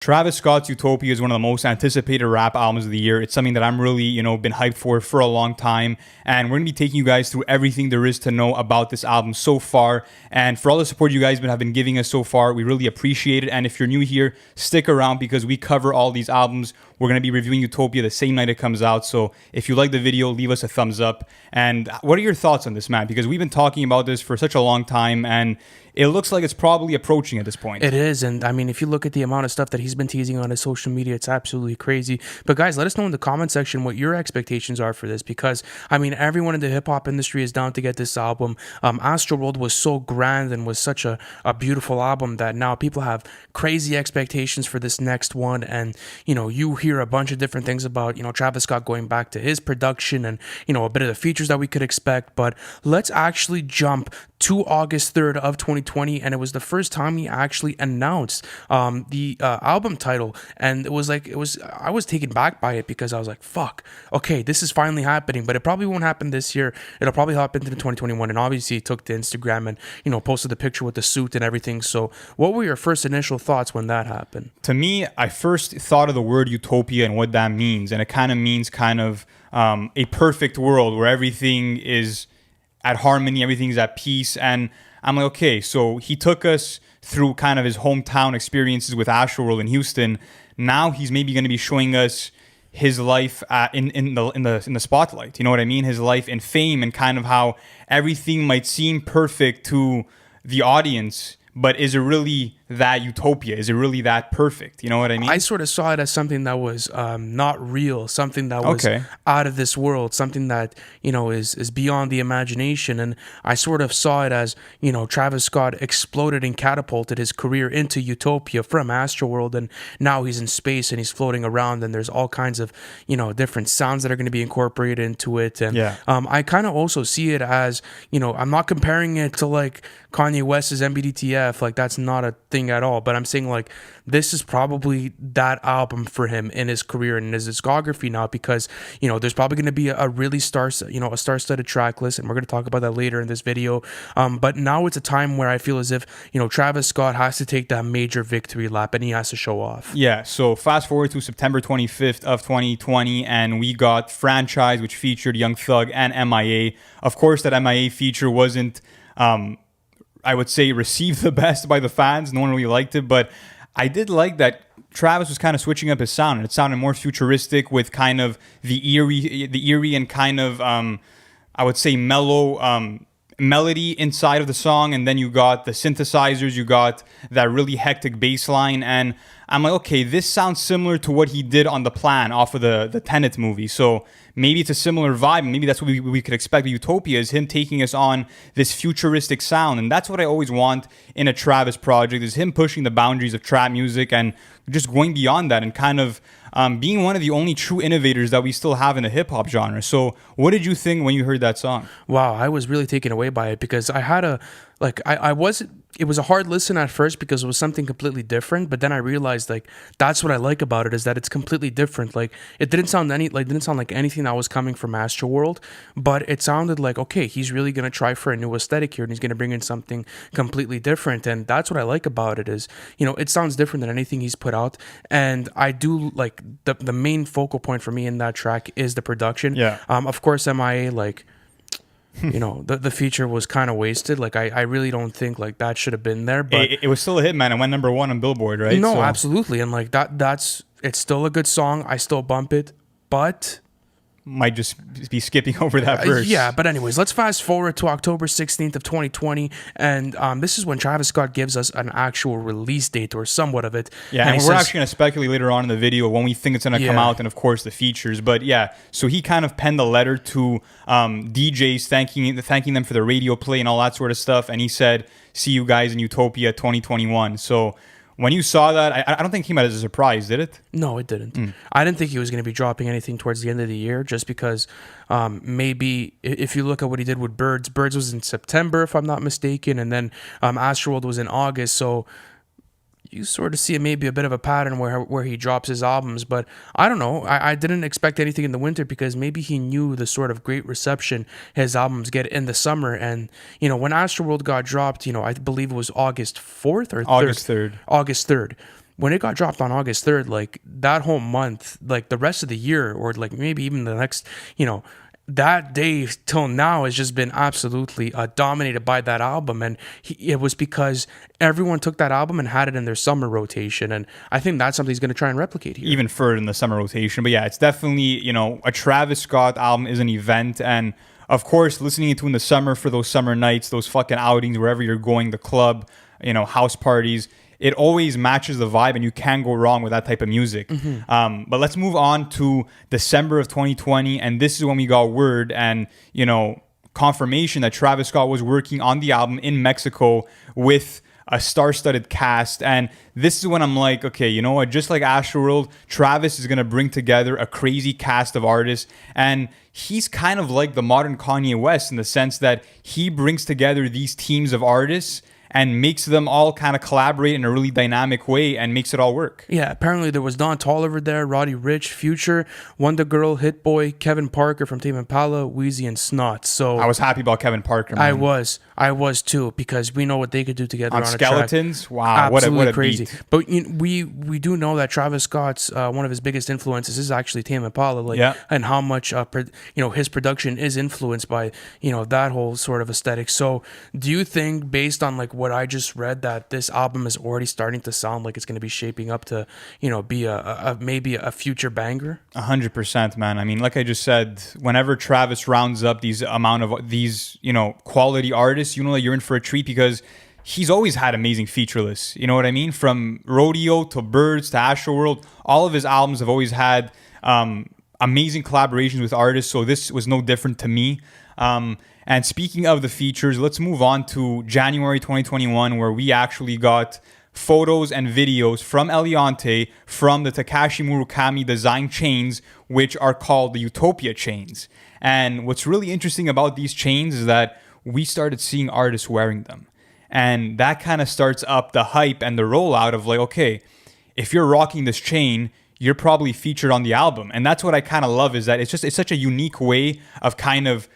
Travis Scott's Utopia is one of the most anticipated rap albums of the year. It's something that I'm really, been hyped for a long time. And we're going to be taking you guys through everything there is to know about this album so far. And for all the support you guys have been giving us so far, we really appreciate it. And if you're new here, stick around because we cover all these albums. We're going to be reviewing Utopia the same night it comes out. So if you like the video, leave us a thumbs up. And what are your thoughts on this, Matt? Because we've been talking about this for such a long time, and it looks like it's probably approaching at this point. It is. And I mean, if you look at the amount of stuff that he's been teasing on his social media, it's absolutely crazy. But guys, let us know in the comment section what your expectations are for this, because I mean, everyone in the hip hop industry is down to get this album. Astroworld was so grand and was such a beautiful album that now people have crazy expectations for this next one. And, you hear a bunch of different things about, Travis Scott going back to his production and, a bit of the features that we could expect. But let's actually jump to August 3rd of 2020, and it was the first time he actually announced the album title, and I was taken back by it because I was like, fuck, okay, this is finally happening, but it probably won't happen this year. It'll probably happen in 2021, and obviously he took to Instagram and posted the picture with the suit and everything. So what were your first initial thoughts when that happened? To me, I first thought of the word utopia and what that means, and it kind of means a perfect world where everything is at harmony, everything's at peace. And I'm like, okay, so he took us through kind of his hometown experiences with Astroworld in Houston. Now he's maybe going to be showing us his life in the spotlight. You know what I mean? His life in fame, and kind of how everything might seem perfect to the audience, but is it really that utopia? Is it really that perfect? You know what I mean? I sort of saw it as something that was not real, something that was out of this world, something that, is beyond the imagination. And I sort of saw it as, Travis Scott exploded and catapulted his career into Utopia from Astroworld. And now he's in space and he's floating around, and there's all kinds of, different sounds that are going to be incorporated into it. And I kind of also see it as, I'm not comparing it to like Kanye West's MBDTF. Like, that's not a thing at all, but I'm saying like this is probably that album for him in his career and in his discography now, because there's probably going to be a really star-studded track list, and we're going to talk about that later in this video. But now it's a time where I feel as if Travis Scott has to take that major victory lap and he has to show off. Yeah. So fast forward to September 25th of 2020, and we got Franchise, which featured Young Thug and MIA. Of course, that MIA feature wasn't I would say received the best by the fans. No one really liked it, but I did like that Travis was kind of switching up his sound, and it sounded more futuristic with kind of the eerie and kind of I would say mellow melody inside of the song, and then you got the synthesizers, you got that really hectic bass line, and I'm like, okay, this sounds similar to what he did on The Plan off of the Tenet movie. So maybe it's a similar vibe, and maybe that's what we could expect with Utopia, is him taking us on this futuristic sound. And that's what I always want in a Travis project, is him pushing the boundaries of trap music and just going beyond that, and kind of being one of the only true innovators that we still have in the hip-hop genre. So what did you think when you heard that song? Wow, I was really taken away by it, because I had it was a hard listen at first because it was something completely different, but then I realized like that's what I like about it, is that it's completely different. Like it didn't sound like anything that was coming from Astroworld, but it sounded like, okay, he's really going to try for a new aesthetic here, and he's going to bring in something completely different. And that's what I like about it, is it sounds different than anything he's put out. And I do like the main focal point for me in that track is the production. Of course, MIA, like the feature was kind of wasted. Like I really don't think like that should have been there, but it was still a hit, man. It went number 1 on Billboard, right? No, absolutely. And like it's still a good song. I still bump it, but might just be skipping over that verse. Yeah, but anyways, let's fast forward to October 16th of 2020, and this is when Travis Scott gives us an actual release date, or somewhat of it. Yeah, and we're actually going to speculate later on in the video when we think it's going to come out, and of course the features. But yeah, so he kind of penned a letter to DJs thanking them for the radio play and all that sort of stuff, and he said, "See you guys in Utopia 2021." So when you saw that, I don't think it came out as a surprise, did it? No, it didn't. I didn't think he was going to be dropping anything towards the end of the year, just because maybe if you look at what he did with Birds was in September, if I'm not mistaken, and then Astroworld was in August, so you sort of see maybe a bit of a pattern where he drops his albums. But I don't know. I didn't expect anything in the winter, because maybe he knew the sort of great reception his albums get in the summer. And, when Astroworld got dropped, I believe it was August 4th or 3rd. August 3rd. August 3rd. when it got dropped on August 3rd, like that whole month, like the rest of the year, or like maybe even the next, that day till now has just been absolutely dominated by that album. And it was because everyone took that album and had it in their summer rotation. And I think that's something he's going to try and replicate here. Even further in the summer rotation. But yeah, it's definitely, a Travis Scott album is an event. And of course, listening to in the summer for those summer nights, those fucking outings, wherever you're going, the club, house parties, it always matches the vibe, and you can't go wrong with that type of music. But let's move on to December of 2020, and this is when we got word and, confirmation that Travis Scott was working on the album in Mexico with a star-studded cast. And this is when I'm like, okay, you know what? Just like Astroworld, Travis is going to bring together a crazy cast of artists. And he's kind of like the modern Kanye West in the sense that he brings together these teams of artists and makes them all kind of collaborate in a really dynamic way and makes it all work. Yeah, apparently there was Don Toliver there, Roddy Ricch, Future, Wonder Girl, Hit Boy, Kevin Parker from Tame Impala, Wheezy, and Snot. So I was happy about Kevin Parker, man. I was too, because we know what they could do together on Skeletons. A track. Wow, absolutely what a crazy. beat. But we do know that Travis Scott's one of his biggest influences is actually Tame Impala, and how much his production is influenced by that whole sort of aesthetic. So do you think, based on like what I just read, that this album is already starting to sound like it's going to be shaping up to be maybe a future banger? 100%, man. I mean, like I just said, whenever Travis rounds up these quality artists, that you're in for a treat, because he's always had amazing feature lists. You know what I mean? From Rodeo to Birds to Astroworld, all of his albums have always had amazing collaborations with artists. So this was no different to me. And speaking of the features, let's move on to January 2021, where we actually got photos and videos from Eliante from the Takashi Murakami design chains, which are called the Utopia chains. And what's really interesting about these chains is that we started seeing artists wearing them. And that kind of starts up the hype and the rollout of like, okay, if you're rocking this chain, you're probably featured on the album. And that's what I kind of love, is that it's such a unique way of kind of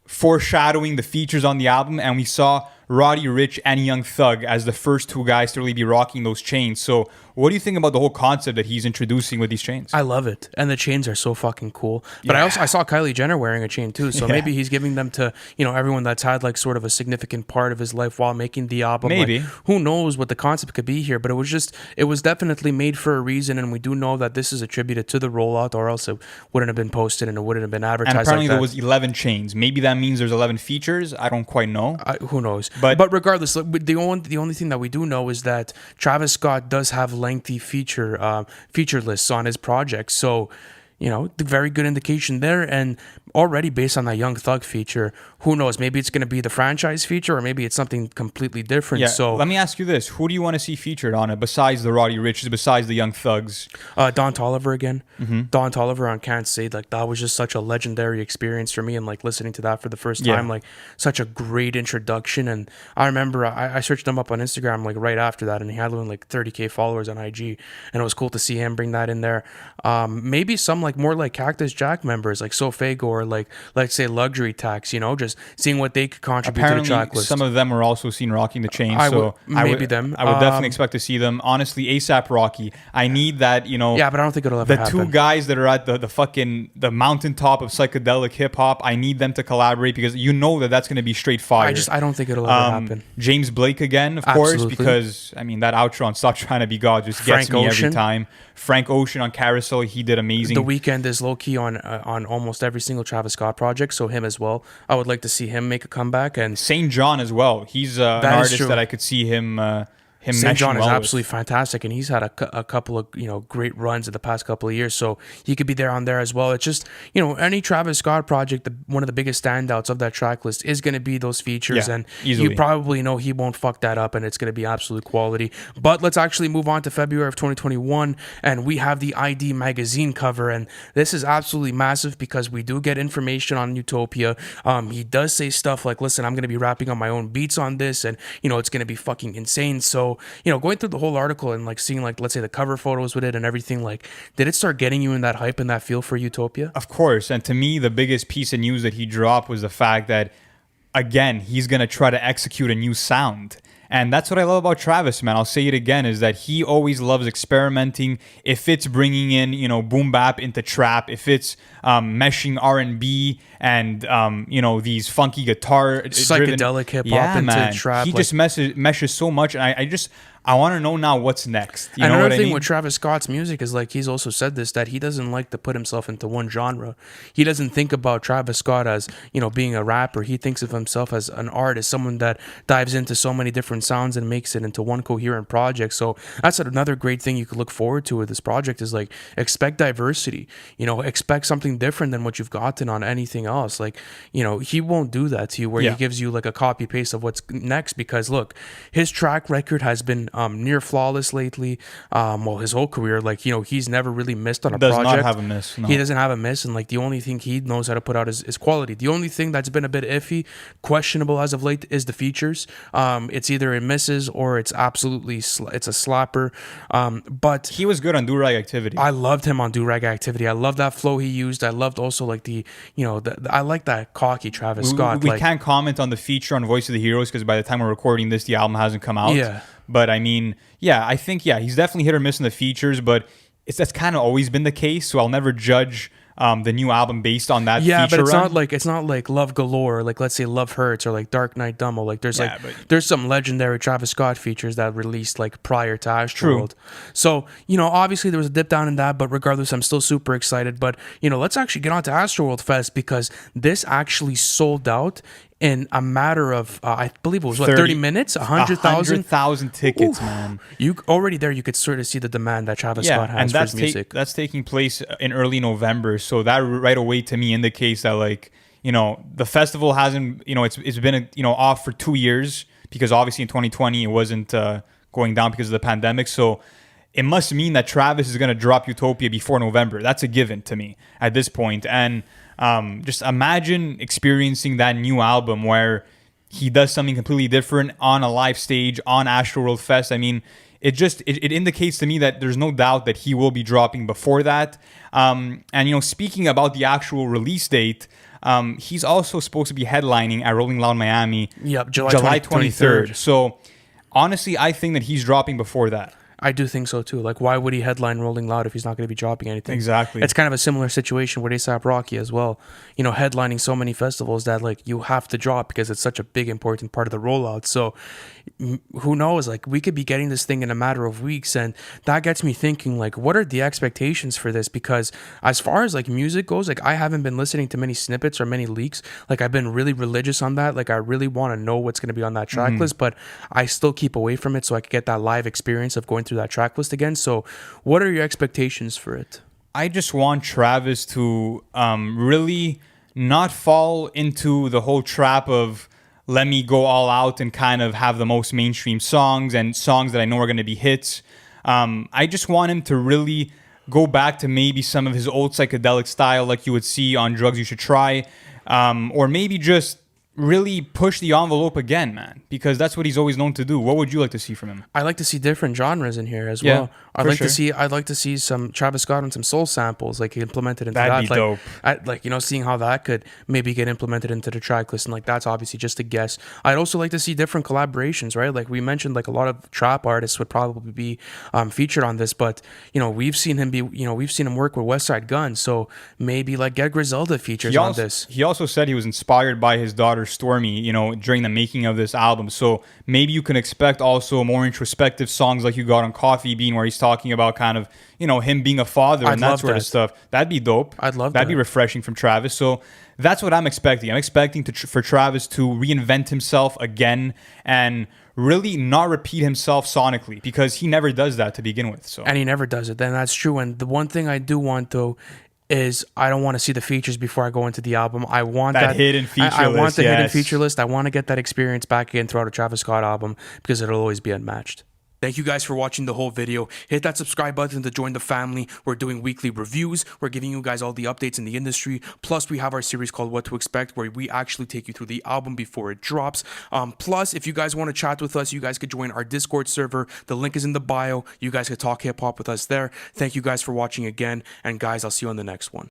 foreshadowing the features on the album. And we saw Roddy Ricch and Young Thug as the first two guys to really be rocking those chains. So what do you think about the whole concept that he's introducing with these chains? I love it. And the chains are so fucking cool. But I saw Kylie Jenner wearing a chain too. So maybe he's giving them to, everyone that's had like sort of a significant part of his life while making the album. Maybe. Like, who knows what the concept could be here, but it was definitely made for a reason. And we do know that this is attributed to the rollout, or else it wouldn't have been posted and it wouldn't have been advertised. And apparently like there was 11 chains. Maybe that means there's 11 features. I don't quite know. Who knows? But regardless, the only thing that we do know is that Travis Scott does have lengthy feature lists on his projects. So, very good indication there. And already based on that Young Thug feature, who knows? Maybe it's going to be the franchise feature, or maybe it's something completely different. Yeah, so let me ask you this. Who do you want to see featured on it besides the Roddy Ricches, besides the Young Thugs? Don Toliver again. Don Toliver on Can't Say, like, that was just such a legendary experience for me. And like listening to that for the first time, like such a great introduction. And I remember I searched him up on Instagram like right after that, and he had like 30K followers on IG, and it was cool to see him bring that in there. Maybe some like more like Cactus Jack members like Sofago, or like, let's say Luxury Tax, just seeing what they could contribute to the track list. Some of them were also seen rocking the chain. I would definitely um, expect to see them. Honestly, ASAP Rocky. I need that, Yeah, but I don't think it'll ever happen. The two guys that are at the mountaintop of psychedelic hip hop, I need them to collaborate, because that's going to be straight fire. I don't think it'll ever happen. James Blake again, of course, because that outro on Stop Trying to Be God just gets me every time. Frank Ocean on Carousel, he did amazing. The Weeknd is low key on almost every single Travis Scott project, so him as well. I would like to see him make a comeback. And St. John as well. He's an artist that I could see him. St. John is absolutely fantastic, and he's had a couple of great runs in the past couple of years, so he could be there on there as well. It's just any Travis Scott project, one of the biggest standouts of that track list is going to be those features, and easily. You probably know he won't fuck that up, and it's going to be absolute quality. But let's actually move on to February of 2021, and we have the ID magazine cover, and this is absolutely massive because we do get information on Utopia. He does say stuff like, "Listen, I'm going to be rapping on my own beats on this, and it's going to be fucking insane." So going through the whole article and like seeing like, let's say, the cover photos with it and everything, like, did it start getting you in that hype and that feel for Utopia? Of course. And to me, the biggest piece of news that he dropped was the fact that, again, he's going to try to execute a new sound. And that's what I love about Travis, man. I'll say it again, is that he always loves experimenting. If it's bringing in, boom bap into trap, if it's meshing R&B and, these funky guitar Psychedelic hip hop into trap. He just meshes so much. And I want to know now what's next. You know another what I thing mean? with Travis Scott's music is like he's also said this, that he doesn't like to put himself into one genre. He doesn't think about Travis Scott as being a rapper. He thinks of himself as an artist, someone that dives into so many different sounds and makes it into one coherent project. So that's another great thing you could look forward to with this project, is like expect diversity. Expect something different than what you've gotten on anything else. Like he won't do that to you where he gives you like a copy paste of what's next, because look, his track record has been near flawless lately. His whole career, like he's never really missed on a project. Does not have a miss. No. He doesn't have a miss, and like the only thing he knows how to put out is quality. The only thing that's been a bit iffy, questionable as of late, is the features. It's either it misses or it's absolutely it's a slapper. But he was good on Do-Rag Activity. I loved him on Do-Rag Activity. I love that flow he used. I loved also like I like that cocky Travis Scott. We can't comment on the feature on Voice of the Heroes because by the time we're recording this, the album hasn't come out. Yeah. But I mean, I think he's definitely hit or miss in the features, but that's kind of always been the case. So I'll never judge the new album based on that. Yeah, feature but run. it's not like Love Galore, like let's say Love Hurts or like Dark Knight Dumbo. Like there's some legendary Travis Scott features that released like prior to Astroworld. So obviously there was a dip down in that, but regardless, I'm still super excited. But let's actually get on to Astroworld Fest, because this actually sold out in a matter of I believe it was 30 minutes, 100,000 tickets. Ooh. Man, you already there, you could sort of see the demand that Travis Scott has for his music. That's taking place in early November, so that right away to me indicates that the festival hasn't it's been off for 2 years, because obviously in 2020 it wasn't going down because of the pandemic. So it must mean that Travis is going to drop Utopia before November. That's a given to me at this point. And just imagine experiencing that new album where he does something completely different on a live stage on Astroworld Fest. I mean, it indicates to me that there's no doubt that he will be dropping before that. And speaking about the actual release date, he's also supposed to be headlining at Rolling Loud Miami. Yep, July 23rd. So honestly, I think that he's dropping before that. I do think so too. Like, why would he headline Rolling Loud if he's not going to be dropping anything? Exactly. It's kind of a similar situation with A$AP Rocky as well. Headlining so many festivals that like you have to drop because it's such a big important part of the rollout. So who knows? Like, we could be getting this thing in a matter of weeks, and that gets me thinking, like, what are the expectations for this? Because as far as like music goes, like I haven't been listening to many snippets or many leaks. Like, I've been really religious on that. Like, I really want to know what's going to be on that track list, but I still keep away from it so I could get that live experience of going through that track list again. So what are your expectations for it? I just want Travis to really not fall into the whole trap of let me go all out and kind of have the most mainstream songs and songs that I know are going to be hits. I just want him to really go back to maybe some of his old psychedelic style like you would see on Drugs You Should Try, or maybe just really push the envelope again, man, because that's what he's always known to do. What would you like to see from him? I like to see different genres in here as well. I'd like to see some Travis Scott and some soul samples like implemented into That'd that. Be dope. Seeing how that could maybe get implemented into the track list, and like that's obviously just a guess. I'd also like to see different collaborations, right? Like we mentioned, like a lot of trap artists would probably be featured on this, but we've seen him work with Westside Gunn, so maybe like get Griselda features on this. He also said he was inspired by his daughter Stormy, during the making of this album. So maybe you can expect also more introspective songs like you got on Coffee Bean, where he's talking about kind of, him being a father and that sort of stuff. That'd be dope. I'd love That'd be refreshing from Travis. So that's what I'm expecting. I'm expecting for Travis to reinvent himself again and really not repeat himself sonically, because he never does that to begin with. So, and he never does it. Then that's true. And the one thing I do want though is I don't want to see the features before I go into the album. I want that hidden feature list. I want the hidden feature list. I want to get that experience back again throughout a Travis Scott album, because it'll always be unmatched. Thank you guys for watching the whole video. Hit that subscribe button to join the family. We're doing weekly reviews. We're giving you guys all the updates in the industry. Plus, we have our series called What to Expect, where we actually take you through the album before it drops. Plus, if you guys want to chat with us, you guys could join our Discord server. The link is in the bio. You guys could talk hip hop with us there. Thank you guys for watching again. And guys, I'll see you on the next one.